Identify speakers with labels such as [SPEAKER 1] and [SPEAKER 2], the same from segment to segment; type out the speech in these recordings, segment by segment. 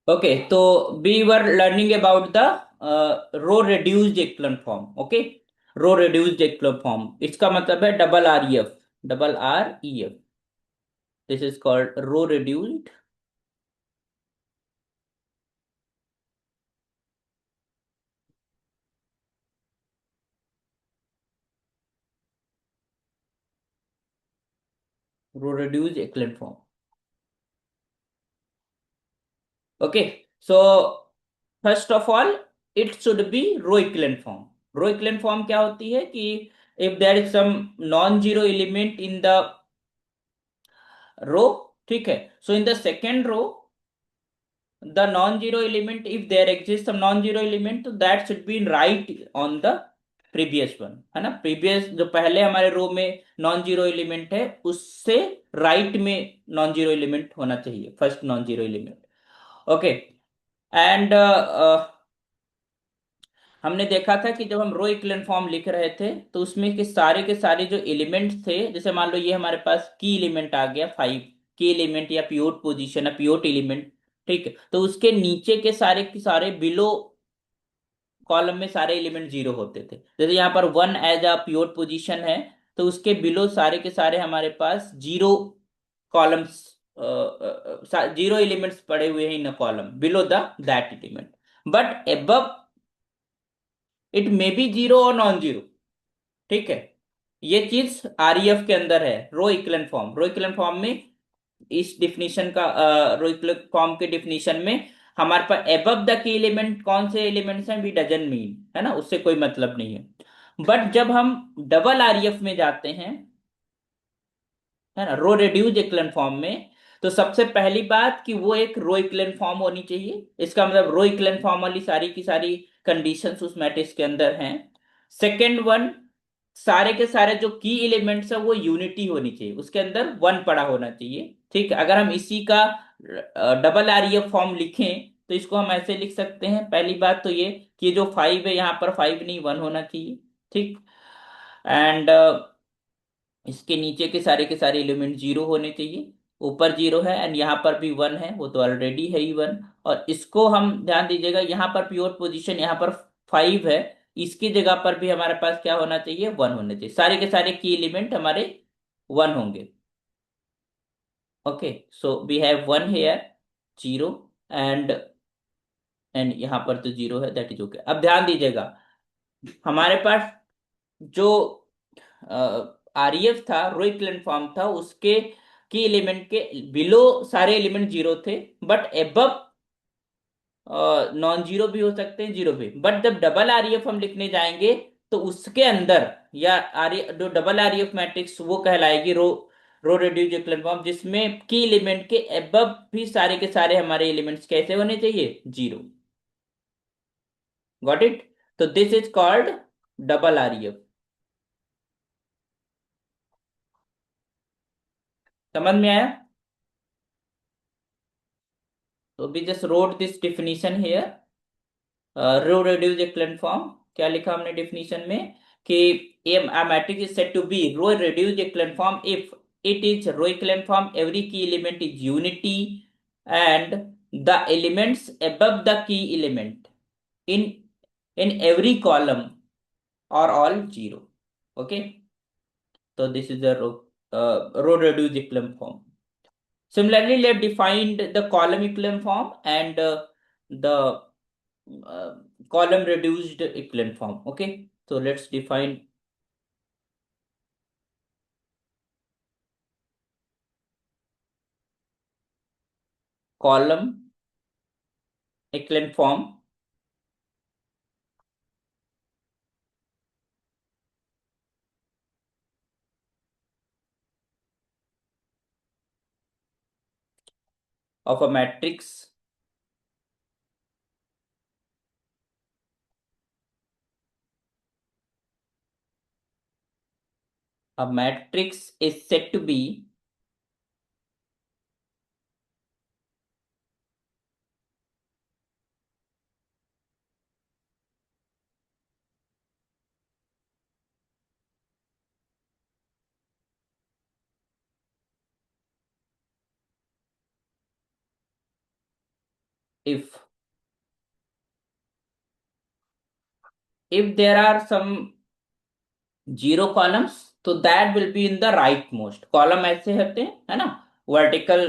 [SPEAKER 1] Okay, तो we were learning about the row reduced echelon form. Okay, row reduced echelon form इसका मतलब है double R E F. Double R E F, this is called row reduced. Row reduced echelon form. Okay, so first of all it should be row equivalent form. Row equivalent form क्या होती है कि if there is some non zero element in the row, ठीक है, so in the second row the non-zero element, if there exists some non-zero element, तो that should be right on the previous one, है ना. Previous जो पहले हमारे रो में non zero element है उससे राइट में नॉन जीरो एलिमेंट होना चाहिए, first non zero element. Okay, and हमने देखा था कि जब हम रो इक्विवेलेंट फॉर्म लिख रहे थे तो उसमें के सारे जो एलिमेंट्स थे, जैसे मान लो ये हमारे पास की एलिमेंट आ गया फाइव, की एलिमेंट या पिवोट पोजीशन है, पिवोट एलिमेंट, ठीक है, तो उसके नीचे के सारे बिलो कॉलम में सारे एलिमेंट जीरो होते थे. जैसे यहाँ पर one as a pivot position है, तो उसके बिलो सारे के सारे हमारे पास जीरो कॉलम्स, जीरो एलिमेंट्स पड़े हुए हैं in a column below the that element. But above it may be zero और नॉन जीरो, ठीक है. ये चीज आरईएफ के अंदर है, row equivalent form. Row equivalent form में इस डिफिनीशन का, रो इक्विवेलेंट फॉर्म के डिफिनीशन में हमारे पास एबव द की एलिमेंट कौन से एलिमेंट्स हैं वी डजंट मीन, है ना, उससे कोई मतलब नहीं है. बट जब हम डबल आरईएफ में जाते हैं, है ना, रो रिड्यूस इक्विवेलेंट फॉर्म में, तो सबसे पहली बात कि वो एक रो इक्विवेलेंट फॉर्म होनी चाहिए. इसका मतलब रो इक्विवेलेंट फॉर्म वाली सारी की सारी कंडीशंस उस मैट्रिक्स के अंदर हैं. सेकंड वन, सारे के सारे जो की एलिमेंट्स है वो यूनिटी होनी चाहिए, उसके अंदर वन पड़ा होना चाहिए, ठीक है. अगर हम इसी का डबल आरईएफ फॉर्म लिखें तो इसको हम ऐसे लिख सकते हैं. पहली बात तो ये कि जो फाइव है यहाँ पर फाइव नहीं वन होना चाहिए, ठीक. एंड इसके नीचे के सारे एलिमेंट जीरो होने चाहिए. ऊपर जीरो है एंड यहाँ पर भी वन है, वो तो ऑलरेडी है ही वन. और इसको हम ध्यान दीजिएगा, यहाँ पर पिवोट पोजीशन यहाँ पर फाइव है, इसकी जगह पर भी हमारे पास क्या होना चाहिए, वन होने चाहिए. सारे के सारे की एलिमेंट हमारे वन होंगे. Okay, so we have one here, zero, and यहाँ पर तो जीरो है, दैट इज ओके. अब ध्यान दीजिएगा, हमारे पास जो आरईएफ था, रो इक्विवेलेंट फॉर्म था, उसके की एलिमेंट के बिलो सारे एलिमेंट जीरो थे, बट एबव नॉन जीरो भी हो सकते हैं, जीरो भी. बट जब डबल आरईएफ हम लिखने जाएंगे तो उसके अंदर, या आर जो डबल आरईएफ मैट्रिक्स वो कहलाएगी रो रिड्यूस इक्विवेलेंट फॉर्म, जिसमें की एलिमेंट के एबव भी सारे के सारे हमारे एलिमेंट्स कैसे होने चाहिए, जीरो. Got it. तो दिस इज कॉल्ड डबल आरईएफ. समझ में आया? तो we just wrote this definition here. Row reduced echelon form, क्या लिखा हमने डिफिनीशन में कि a matrix is said to be row reduced echelon form if it is row echelon form, every key element is unity, and the elements above the key element in every column are all zero. Okay, so this is the row reduced echelon form. Similarly, let's define the column equivalent form and the uh, column reduced equivalent form. Okay, so let's define column equivalent form of a matrix. A matrix is said to be if there are some zero columns, तो that will be in the right most column, ऐसे होते हैं है ना, vertical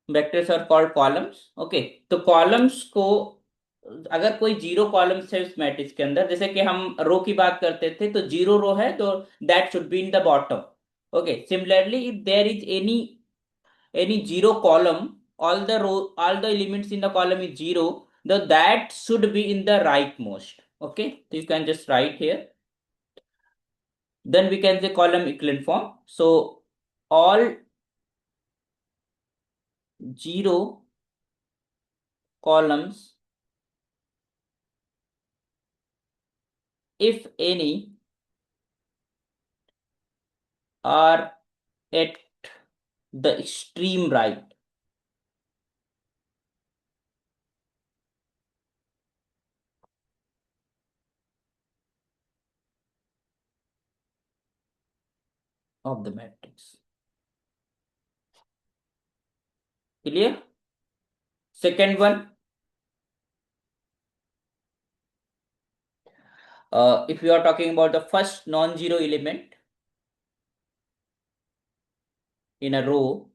[SPEAKER 1] vectors are called columns. Okay, तो columns को अगर कोई जीरो कॉलम्स है उस मैट्रिक्स के अंदर, जैसे कि हम रो की बात करते थे, तो जीरो रो है तो that should be in the bottom. Okay, similarly if there is any zero column, all the elements in the column is zero, that should be in the rightmost. Okay, so you can just write here, then we can say column equivalent form. So all zero columns, if any, are at the extreme right of the matrix. Clear? Second one, if you are talking about the first non-zero element in a row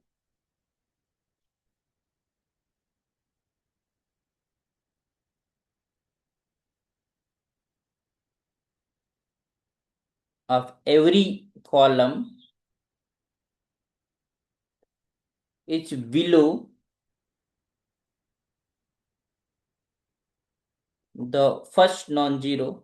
[SPEAKER 1] of every column is below the first non-zero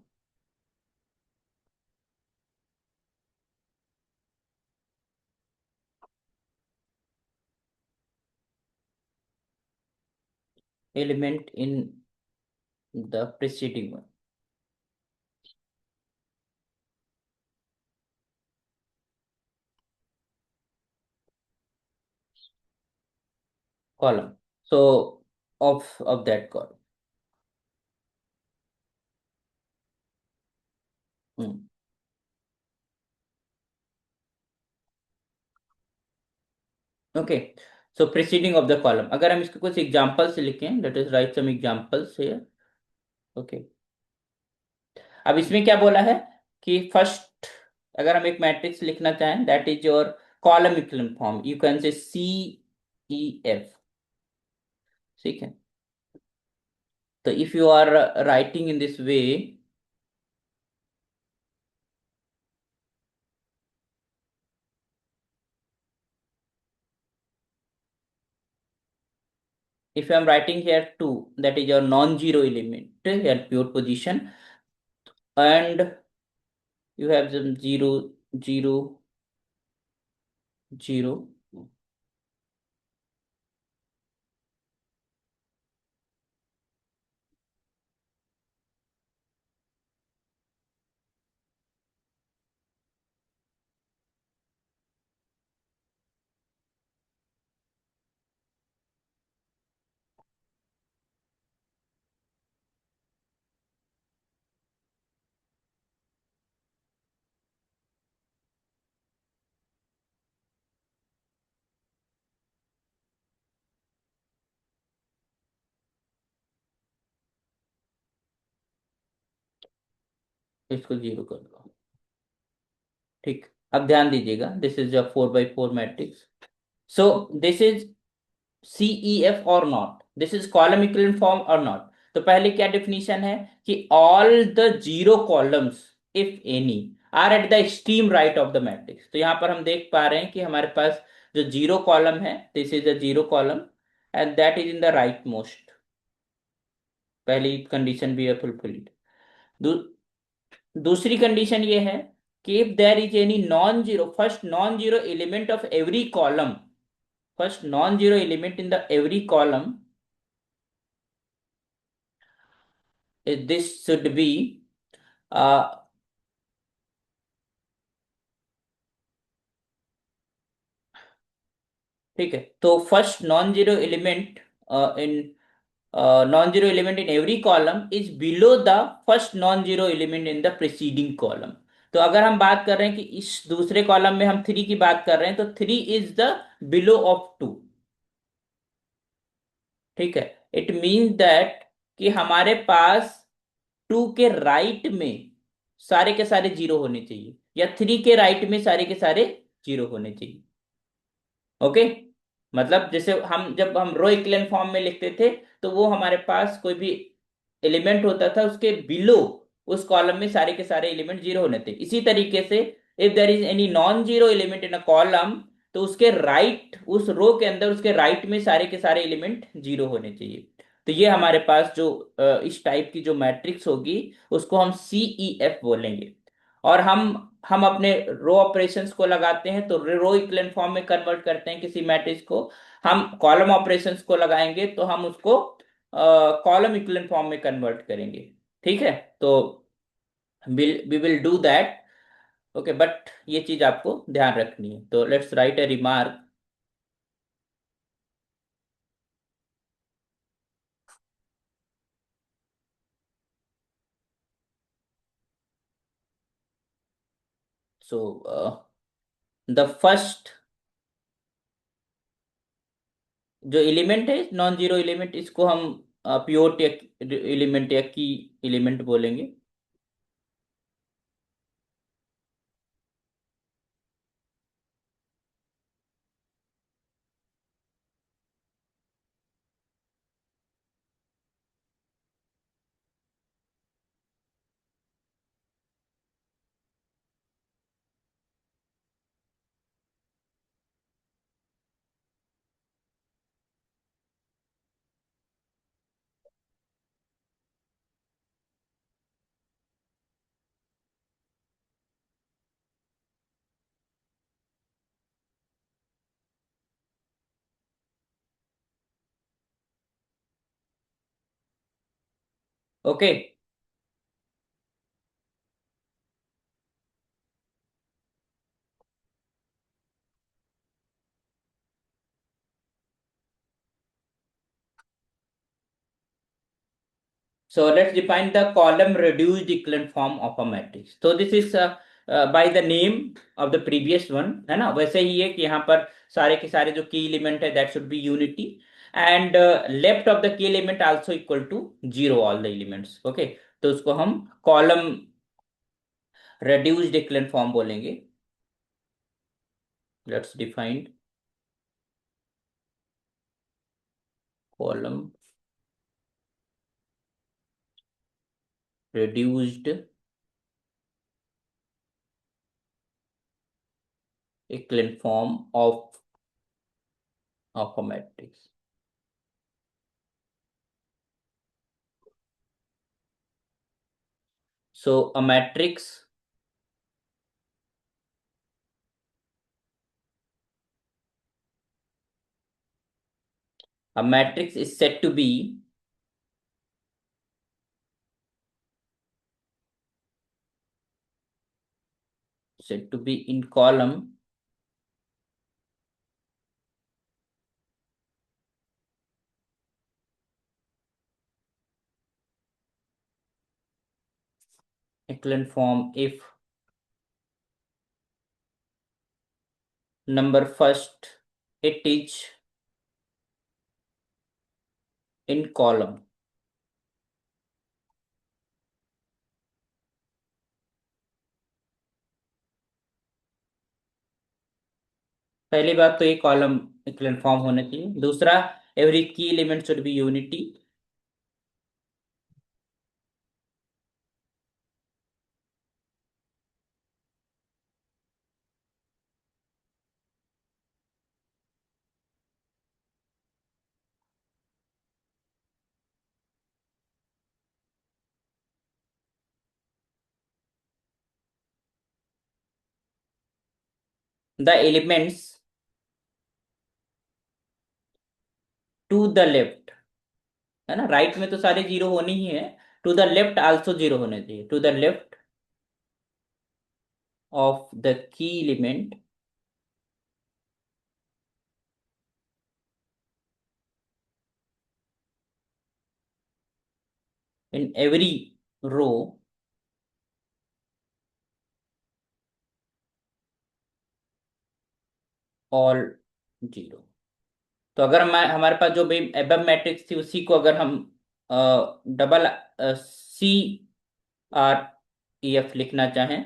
[SPEAKER 1] element in the preceding one column. So of that column. Hmm. Okay, so preceding of the column, अगर हम इसके कुछ examples लिखें, let us write some examples here. Okay, अब इसमें क्या बोला है कि फर्स्ट, अगर हम एक मैट्रिक्स लिखना चाहें, that is your column equivalent form, you can say C E F. ठीक है, तो if you are writing in this way, if I am writing here 2, that is your non-zero element here, pure position, and you have some 0 0 0, इसको 0 कर दो। ठीक, अब ध्यान दीजिएगा, this is a 4 by 4 matrix, so this is CEF और not, this is column equivalent form और not. तो पहले क्या डेफिनेशन है कि all the zero columns if any are at the extreme right of the matrix. तो यहां पर हम देख पा रहे हैं कि हमारे पास जो जीरो कॉलम है, this is a zero column and that is in the right most. पहली कंडीशन भी है फुलफिल्ड। दूसरी कंडीशन ये है कि if there is any non zero, first non zero element of every column, first non-zero element in the every column, this should be uh, ठीक है, तो first non zero element in non zero element in every column is below the first non zero element in the preceding column. तो अगर हम बात कर रहे हैं कि इस दूसरे कॉलम में हम 3 की बात कर रहे हैं, तो 3 इज द बिलो ऑफ 2। ठीक है, इट मीन्स दैट कि हमारे पास टू के राइट में सारे के सारे जीरो होने चाहिए, या थ्री के राइट में सारे के सारे जीरो होने चाहिए। ओके। मतलब जैसे हम जब हम रो इक्विवेलेंट फॉर्म में लिखते थे, तो वो हमारे पास कोई भी एलिमेंट होता था, उसके बिलो उस कॉलम में सारे के सारे एलिमेंट जीरो होने थे। इसी तरीके से if there is any non zero element in a column, तो उसके राइट, उस रो के अंदर उसके राइट में सारे के सारे एलिमेंट जीरो होने चाहिए। तो ये हमारे पास जो इस टाइप की जो मैट्रिक्स होगी, उसको हम CEF बोलेंगे। और हम अपने रो ऑपरेशंस को लगाते हैं, तो रो इक्विवेलेंट फॉर्म में कन्वर्ट करते हैं किसी मैट्रिक्स को। हम कॉलम ऑपरेशंस को लगाएंगे तो हम उसको कॉलम इक्विवेलेंट फॉर्म में कन्वर्ट करेंगे। ठीक है। तो we will do that. Okay, but ये चीज आपको ध्यान रखनी है। तो let's write a remark. So the first जो एलिमेंट है, नॉन जीरो एलिमेंट, इसको हम प्योर एलिमेंट या की एलिमेंट बोलेंगे। ओके। So let's define the column reduced echelon form of a matrix. So this is by the name of the previous one, है ना? वैसे ही है कि यहाँ पर सारे के सारे जो की एलिमेंट है, that should be unity, and left of the key element also equal to zero, all the elements. Okay, तो उसको हम column reduced echelon form बोलेंगे। Let's define column reduced echelon form of a matrix. So a matrix is said to be in column echelon form if number first it is in column। पहली बात तो ये column echelon form होना चाहिए। दूसरा, every key element should be unity. The elements to the left, है ना, right में तो सारे जीरो होने ही है, to the left also zero होने चाहिए। To the left of the key element in every row all zero. तो अगर हमारे पास जो भी एबव मैट्रिक्स थी उसी को अगर हम double C R E F लिखना चाहें,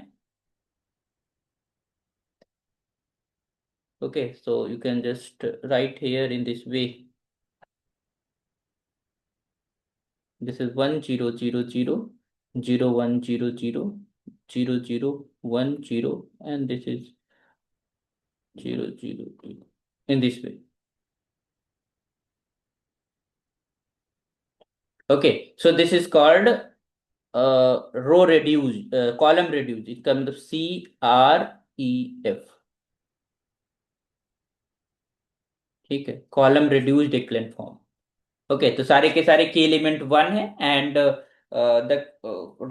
[SPEAKER 1] okay, so you can just write here in this way, this is 1 0 0 0 0 1 0 0 0 0 1 0, and this is 0 0 0 in this way. Okay, so this is called row reduce, column reduce, इसका मतलब CREF, ठीक है, column reduced equivalent form. Okay, तो सारे के सारे key element one है, and the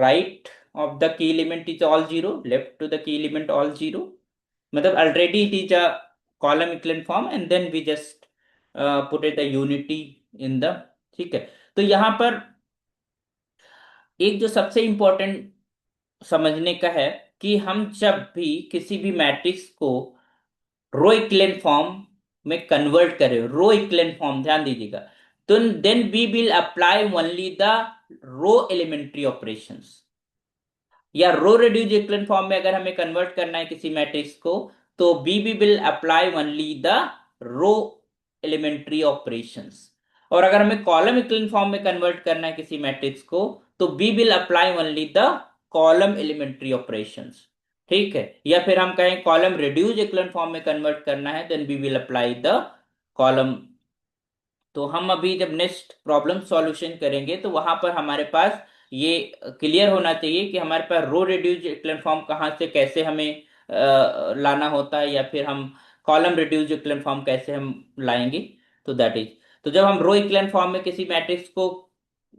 [SPEAKER 1] right of the key element is all zero, left to the key element all zero, मतलब already it is a column equivalent form, and then we just put it the unity in the, ठीक है। तो यहाँ पर एक जो सबसे important समझने का है कि हम जब भी किसी भी मैट्रिक्स को रो इक्विवेलेंट फॉर्म में कन्वर्ट करें, रो इक्विवेलेंट फॉर्म ध्यान दीजिएगा, तो then we will apply only the row elementary operations, या रो रिड्यूस इक्विवेलेंट फॉर्म में अगर हमें कन्वर्ट करना है किसी मैट्रिक्स को, तो we will apply only the row elementary operations. और अगर हमें कॉलम इक्विवेलेंट फॉर्म में कन्वर्ट करना है किसी मैट्रिक्स को, तो we will apply only the column elementary operations, ठीक है। या फिर हम कहें कॉलम रिड्यूस इक्विवेलेंट फॉर्म में कन्वर्ट करना है, then we will apply the column. तो हम अभी जब नेक्स्ट प्रॉब्लम सॉल्यूशन करेंगे तो वहां पर हमारे पास ये क्लियर होना चाहिए कि हमारे पास रो रिड्यूस इक्विवेलेंट फॉर्म कहाँ से कैसे हमें लाना होता है, या फिर हम कॉलम रिड्यूस इक्विवेलेंट फॉर्म कैसे हम लाएंगे। तो दैट इज, तो जब हम रो इक्विवेलेंट फॉर्म में किसी मैट्रिक्स को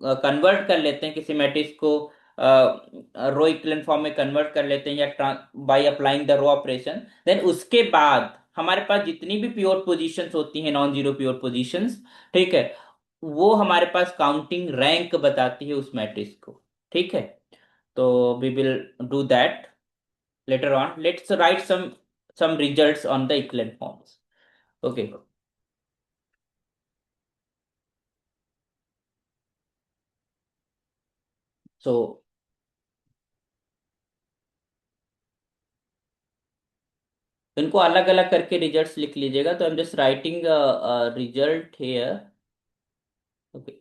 [SPEAKER 1] कन्वर्ट कर लेते हैं, किसी मैट्रिक्स को रो इक्विवेलेंट फॉर्म में कन्वर्ट कर लेते हैं या by applying the row operation, then उसके बाद हमारे पास जितनी भी प्योर पोजीशंस होती हैं, नॉन जीरो प्योर पोजीशंस, ठीक है, वो हमारे पास काउंटिंग रैंक बताती है उस मैट्रिक्स को, ठीक है। तो we will do that later on, let's write some results on the equivalent forms, okay। So इनको अलग अलग करके रिजल्ट्स लिख लीजिएगा, तो I am just writing result here, okay.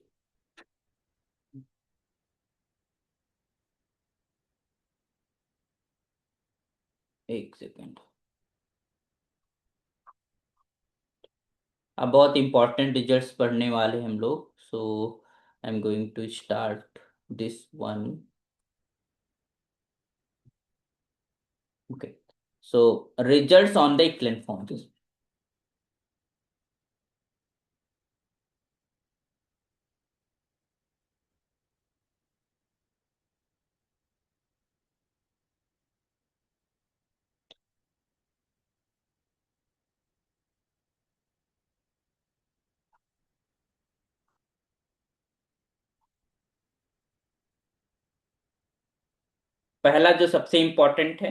[SPEAKER 1] एक सेकेंड, अब बहुत इंपॉर्टेंट रिजल्ट्स पढ़ने वाले हम लोग, so I am going to start this one, okay. So results on the equivalent forms. पहला जो सबसे इंपॉर्टेंट है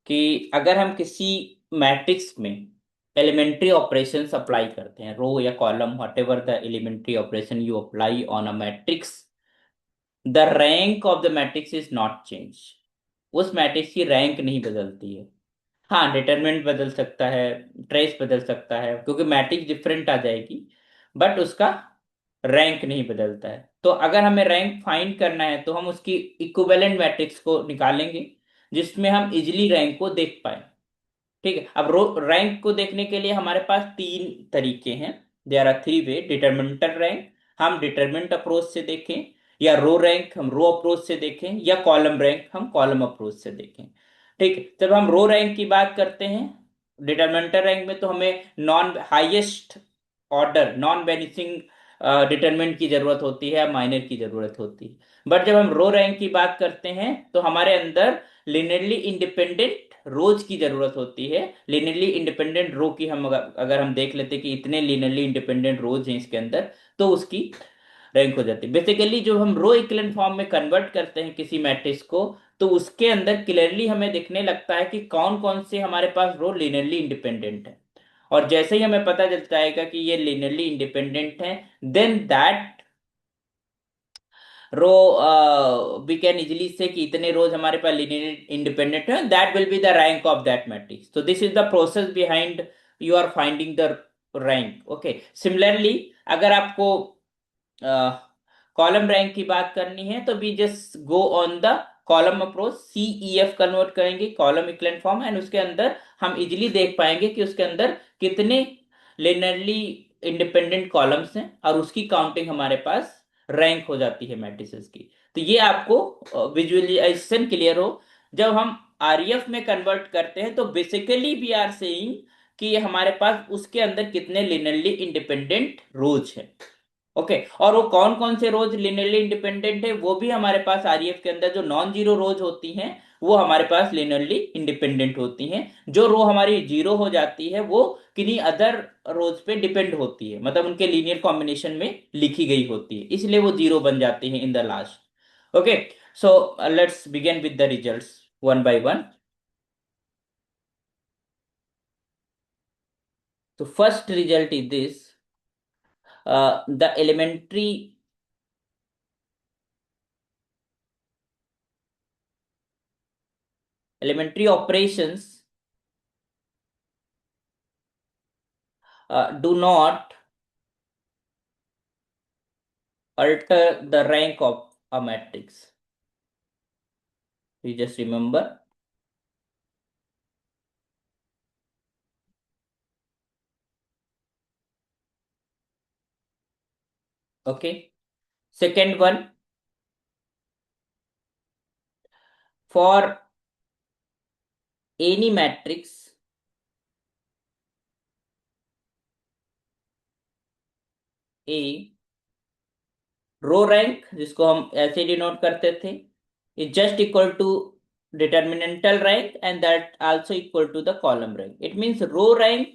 [SPEAKER 1] कि अगर हम किसी मैट्रिक्स में एलिमेंट्री ऑपरेशंस अप्लाई करते हैं, रो या column, whatever the elementary operation you apply on a matrix, the rank of the matrix is not change, उस मैट्रिक्स की रैंक नहीं बदलती है। हाँ, डिटरमिनेंट बदल सकता है, ट्रेस बदल सकता है, क्योंकि मैट्रिक्स डिफरेंट आ जाएगी, बट उसका रैंक नहीं बदलता है। तो अगर हमें रैंक फाइंड करना है तो हम उसकी इक्विवेलेंट मैट्रिक्स को निकालेंगे, जिसमें हम इजिली रैंक को देख पाए, ठीक है। अब रो रैंक को देखने के लिए हमारे पास तीन तरीके हैं, there are three way. Determinant rank हम डिटरमिनेंट अप्रोच से देखें, या रो रैंक हम रो अप्रोच से देखें, या कॉलम रैंक हम कॉलम अप्रोच से देखें, ठीक है। जब हम रो रैंक की बात करते हैं डिटरमिनेंट रैंक में, तो हमें non highest order non vanishing determinant की जरूरत होती है, माइनर की जरूरत होती है। बट जब हम रो रैंक की बात करते हैं तो हमारे अंदर लिनियरली इंडिपेंडेंट रोज की जरूरत होती है। लिनियरली इंडिपेंडेंट रो की हम अगर हम देख लेते कि इतने लिनियरली इंडिपेंडेंट रोज हैं इसके अंदर, तो उसकी रैंक हो जाती है। बेसिकली जो हम रो इक्विवेलेंट फॉर्म में कन्वर्ट करते हैं किसी मैट्रिक्स को, तो उसके अंदर क्लियरली हमें दिखने लगता है कि कौन कौन से हमारे पास रो लिनियरली इंडिपेंडेंट है। और जैसे ही हमें पता चल जाएगा कि ये लिनियरली इंडिपेंडेंट है, then that row we can easily say कि इतने रोज हमारे पास लीनियर इंडिपेंडेंट है, that will be the rank of that matrix. तो this is the process behind you are finding the rank. Okay, similarly अगर आपको column rank की बात करनी है तो we just go on the column approach, C E F convert करेंगे column equivalent form, and उसके अंदर हम इजिली देख पाएंगे कि उसके अंदर कितने लिनियरली इंडिपेंडेंट कॉलम्स हैं, और उसकी काउंटिंग हमारे पास रैंक हो जाती है मैट्रिसेस की। तो ये आपको विजुअलाइजेशन क्लियर हो। जब हम आरईएफ में कन्वर्ट करते हैं तो बेसिकली वी आर सेइंग कि ये हमारे पास उसके अंदर कितने लिनियरली इंडिपेंडेंट रोज हैं। ओके, और वो कौन कौन से रोज लिनियरली इंडिपेंडेंट है वो भी हमारे पास आरईएफ के अंदर जो नॉन जीरो रोज होती हैं वो हमारे पास लिनियरली इंडिपेंडेंट होती हैं। जो रो हमारी जीरो हो जाती है वो किन्हीं अदर रोज पे डिपेंड होती है, मतलब उनके लीनियर कॉम्बिनेशन में लिखी गई होती है, इसलिए वो जीरो बन जाती हैं in the last. Okay, so let's begin with the results one by one. तो first result is this, the elementary operations do not alter the rank of a matrix. You just remember. Okay. Second one, for any matrix A, row rank जिसको हम ऐसे denote करते थे, is just equal to determinantal rank and that also equal to the column rank. It means row rank,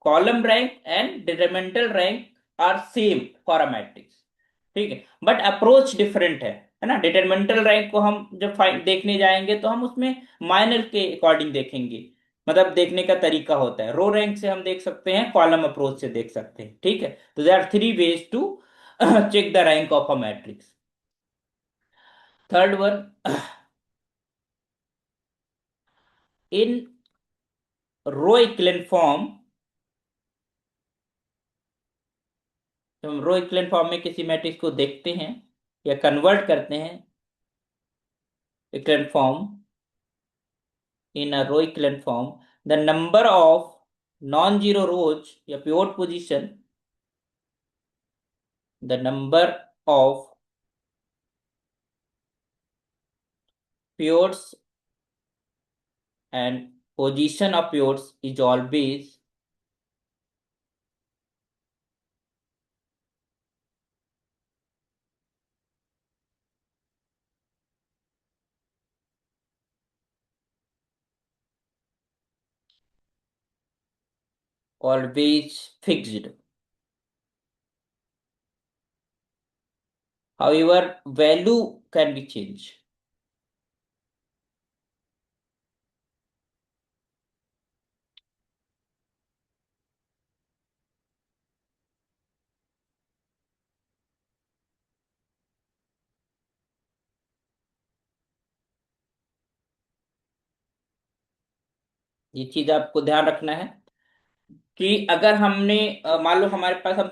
[SPEAKER 1] column rank and determinantal rank are same for a matrix. ठीक है, but approach different है ना। डिटरमिनेंटल rank को हम जब find देखने जाएंगे तो हम उसमें माइनर के अकॉर्डिंग देखेंगे, मतलब देखने का तरीका होता है। रो रैंक से हम देख सकते हैं, कॉलम अप्रोच से देख सकते हैं। ठीक है, तो there are three ways to check the rank of a matrix. Third one, in row equivalent form, जब हम रो इक्विवेलेंट फॉर्म में किसी मैट्रिक्स को देखते हैं या कन्वर्ट करते हैं equivalent form, in a row equivalent form, the number of non-zero rows या pivot position, the number of pivots and position of pivots is always fixed. However, value can be changed. ये चीज आपको ध्यान रखना है कि अगर हमने मान लो हमारे पास हम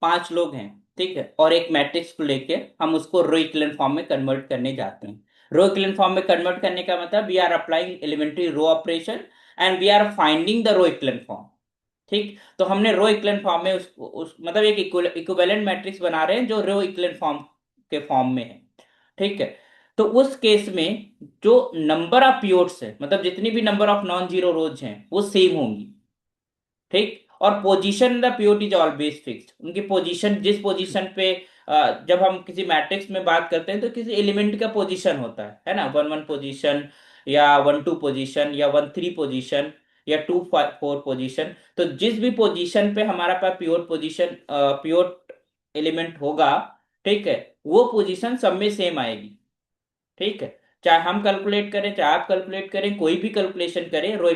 [SPEAKER 1] पांच लोग हैं, ठीक है, और एक मैट्रिक्स को लेके हम उसको रो इक्विवेलेंट फॉर्म में कन्वर्ट करने जाते हैं। रो इक्विवेलेंट फॉर्म में कन्वर्ट करने का मतलब we are applying elementary row operation and we are finding the row equivalent form. ठीक, तो हमने रो इक्विवेलेंट फॉर्म में उस मतलब एक इक्विवेलेंट मैट्रिक्स बना रहे हैं जो रो इक्विवेलेंट फॉर्म के फॉर्म में है। ठीक है, तो उस केस में जो नंबर ऑफ पिवोट्स है, मतलब जितनी भी नंबर ऑफ नॉन जीरो रोज हैं वो सेम होंगी। ठीक, और position the pivot is always fixed. उनकी पोजीशन, जिस पोजीशन पे जब हम किसी मैट्रिक्स में बात करते हैं तो किसी एलिमेंट का पोजीशन होता है ना, वन वन पोजीशन या वन टू पोजीशन या वन थ्री पोजीशन या टू फोर पोजीशन। तो जिस भी पोजीशन पे हमारा पास पिवट पोजीशन, पिवट एलिमेंट होगा, ठीक है, वो पोजीशन सब में सेम आएगी। ठीक है, चाहे हम कैलकुलेट करें चाहे आप कैलकुलेट करें, कोई भी कैलकुलेशन करें रो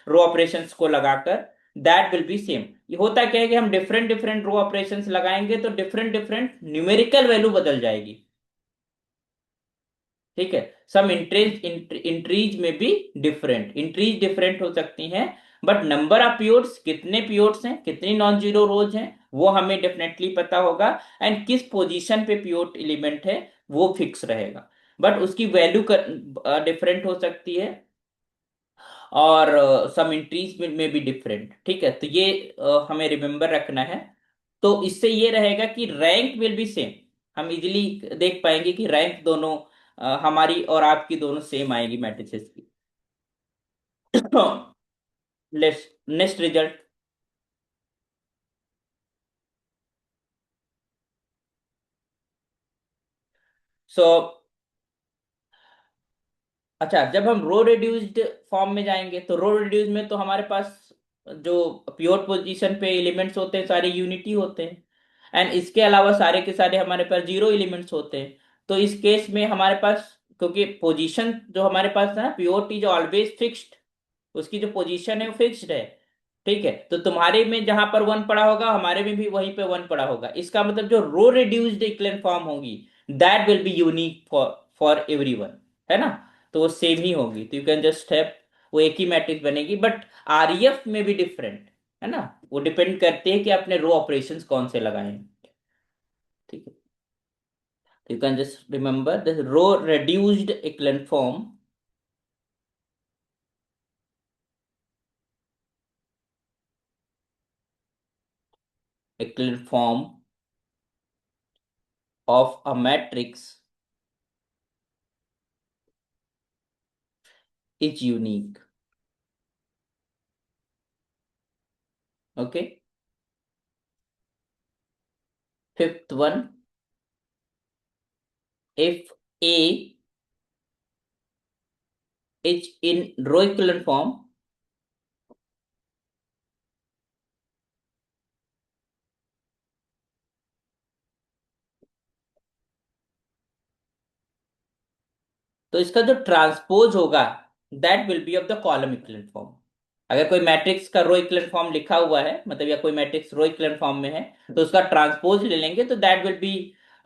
[SPEAKER 1] रो ऑपरेशंस को लगाकर, दैट विल बी सेम। ये होता क्या है कि हम डिफरेंट डिफरेंट रो ऑपरेशंस लगाएंगे तो डिफरेंट डिफरेंट न्यूमेरिकल वैल्यू बदल जाएगी। ठीक है। सम इंट्रीज इंट्रीज में भी डिफरेंट इंट्रीज डिफरेंट हो सकती हैं, बट नंबर ऑफ पियोड्स, कितने पियोड्स हैं, कितनी नॉन जीरो रोज हैं, वो हमें डेफिनेटली पता होगा। एंड किस पोजीशन पे पियोड एलिमेंट है वो फिक्स रहेगा, बट उसकी वैल्यू डिफरेंट हो सकती है, और सम इंट्रीज में भी डिफरेंट। ठीक है, तो ये हमें रिमेंबर रखना है। तो इससे ये रहेगा कि रैंक विल बी सेम। हम इजीली देख पाएंगे कि रैंक दोनों हमारी और आपकी दोनों सेम आएगी मैट्रिसेस की। Next result. सो अच्छा, जब हम रो रिड्यूस्ड फॉर्म में जाएंगे तो रो रिड्यूस में तो हमारे पास जो प्योर पोजीशन पे एलिमेंट्स होते हैं सारे यूनिटी होते हैं, एंड इसके अलावा सारे के सारे हमारे पास जीरो एलिमेंट्स होते हैं। तो इस केस में हमारे पास, क्योंकि पोजीशन जो हमारे पास है ना, प्योर इज ऑलवेज फिक्स्ड, उसकी जो पोजीशन है वो फिक्स्ड है। ठीक है, तो तुम्हारे में जहां पर वन पड़ा होगा हमारे में भी वहीं पे वन पड़ा होगा। इसका मतलब जो रो रिड्यूस्ड इक्विवेलेंट फॉर्म होगी that will be unique for for everyone, है ना। तो वो सेम ही होगी, तो यू कैन जस्ट हैव, वो एक ही मैट्रिक्स बनेगी, बट आरईएफ में भी डिफरेंट, है ना। वो डिपेंड करते हैं कि आपने रो ऑपरेशंस कौन से लगाए हैं। ठीक है, तो you can just remember this row reduced equivalent form, equivalent form of a matrix is unique. Okay. Fifth one, if A is in row equivalent form, तो इसका जो ट्रांसपोज होगा that will B of the column equivalent form. अगर कोई matrix का row equivalent form लिखा हुआ है, मतलब या कोई मैट्रिक्स रो इक्विवेलेंट फॉर्म में है, तो उसका ट्रांसपोज ले लेंगे तो दैट विल बी,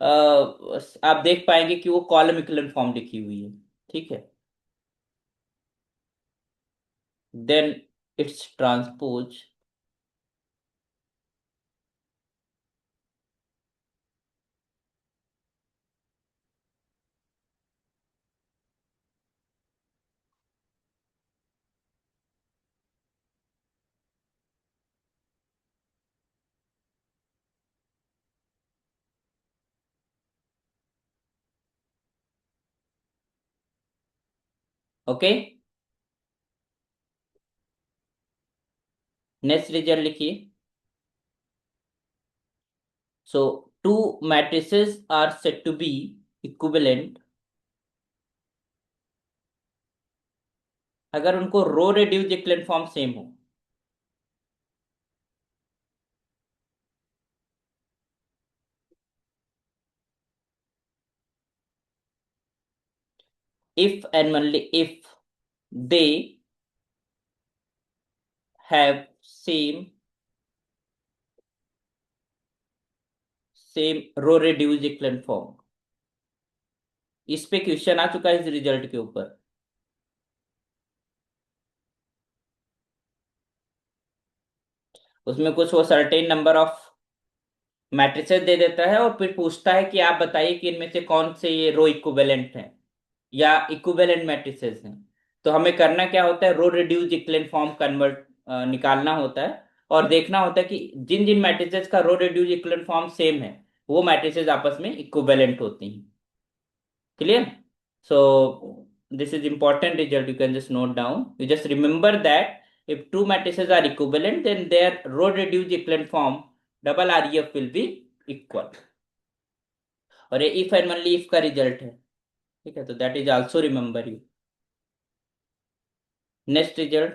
[SPEAKER 1] आप देख पाएंगे कि वो कॉलम इक्विवेलेंट फॉर्म लिखी हुई है। ठीक है, then it's transpose. Okay, next result लिखिए। So two matrices are said to be equivalent अगर उनको row reduce equivalent form same हो। If and only if they have same row reduce equivalent form. इस पे क्वेश्चन आ चुका है इस result के ऊपर। उसमें कुछ वो सर्टेन नंबर ऑफ मैट्रिसेस दे देता है और फिर पूछता है कि आप बताइए कि इनमें से कौन से ये रो इक्विवेलेंट हैं या इक्विवेलेंट मैट्रिसेस हैं। तो हमें करना क्या होता है, row reduce equivalent form convert निकालना होता है, और देखना होता है कि जिन जिन मैट्रिसेस का row reduce equivalent form same है वो मैट्रिसेस आपस में इक्विवेलेंट होती हैं। Clear. So this is important result, you can just note down, you just remember that if two matrices are equivalent then their row reduced equivalent form double REF will be equal। और ये if and only if का result है। ठीक है, तो that is also remember you. Next result,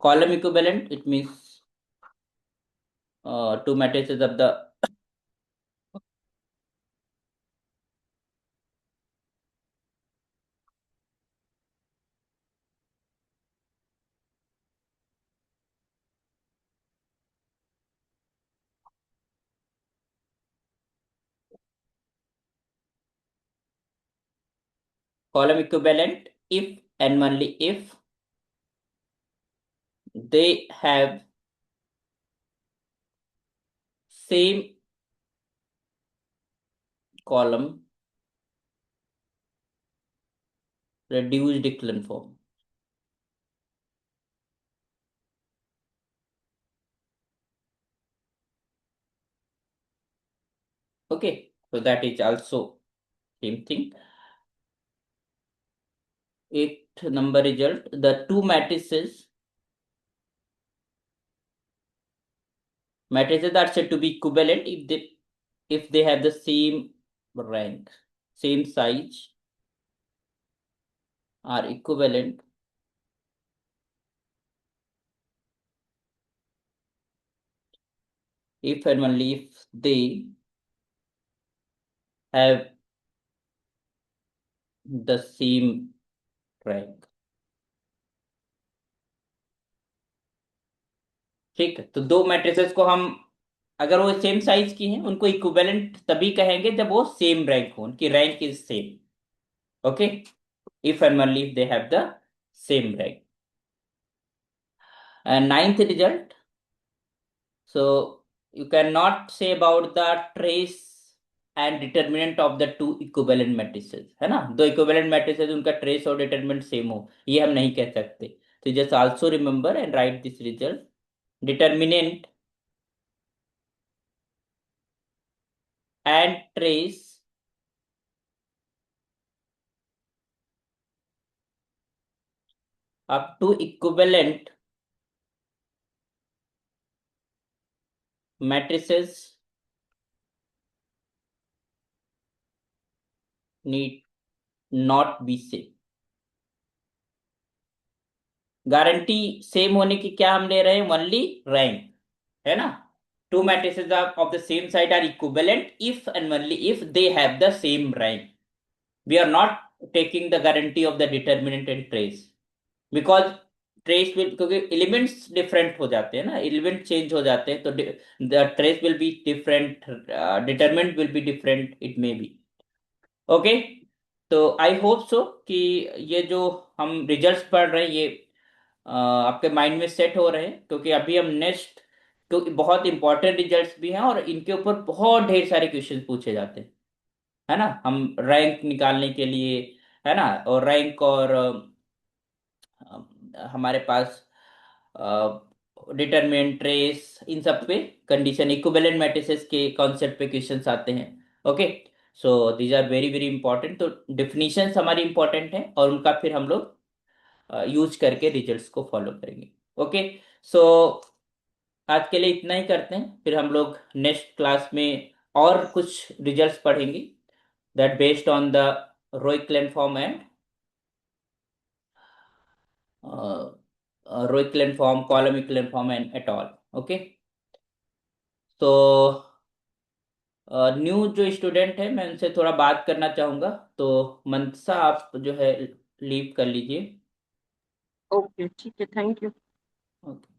[SPEAKER 1] column equivalent, it means two matrices of the column equivalent if and only if they have same column reduced echelon form. Okay, so that is also same thing. Eighth number result, the two matrices are said to be equivalent if they have the same rank, same size, are equivalent if and only if they have the same rank. ठीक है, तो दो matrices को हम, अगर वो same size की हैं, उनको इक्विवेलेंट तभी कहेंगे जब वो सेम रैंक हो, उनकी rank is same. Okay, if and only if they have the same rank. And ninth result, so you can not say about the trace and determinant of the two equivalent matrices, है ना. दो equivalent matrices, उनका trace और determinant same हो, ये हम नहीं कह सकते. तो just also remember and right this result. Determinant and trace up to equivalent matrices need not be same. Guarantee same होने की क्या हम ले रहे हैं, ओनली रैंक, है ना. Two matrices of the same side are equivalent if and only if they have the same rank. We are not taking the guarantee of the determinant and trace, because trace will, क्योंकि elements different हो जाते हैं ना, element change हो जाते हैं, तो the trace will be different, determinant will be different, it may B. Okay, तो आई होप सो कि ये जो हम रिजल्ट्स पढ़ रहे हैं, ये आपके माइंड में सेट हो रहे हैं, क्योंकि अभी हम नेक्स्ट, क्योंकि बहुत इंपॉर्टेंट रिजल्ट्स भी हैं और इनके ऊपर बहुत ढेर सारे क्वेश्चन पूछे जाते हैं, है ना. हम रैंक निकालने के लिए, है ना, और रैंक और हमारे पास डिटरमिनेंट, ट्रेस, इन सब पे कंडीशन, इक्विवेलेंट मैट्रिसेस के कॉन्सेप्ट पे क्वेश्चंस आते हैं. Okay, so these are very very important. तो डिफिनीशंस हमारी इंपॉर्टेंट हैं और उनका फिर हम लोग यूज करके रिजल्ट्स को फॉलो करेंगे. ओके, सो आज के लिए इतना ही करते हैं, फिर हम लोग नेक्स्ट क्लास में और कुछ रिजल्ट्स पढ़ेंगे, that based on the row echelon form and row echelon form, column echelon form and at all. Okay, तो न्यू जो स्टूडेंट है, मैं उनसे थोड़ा बात करना चाहूंगा. तो मनसा, आप जो है लीव कर लीजिए.
[SPEAKER 2] ओके, ठीक है, थैंक यू.
[SPEAKER 1] ओके.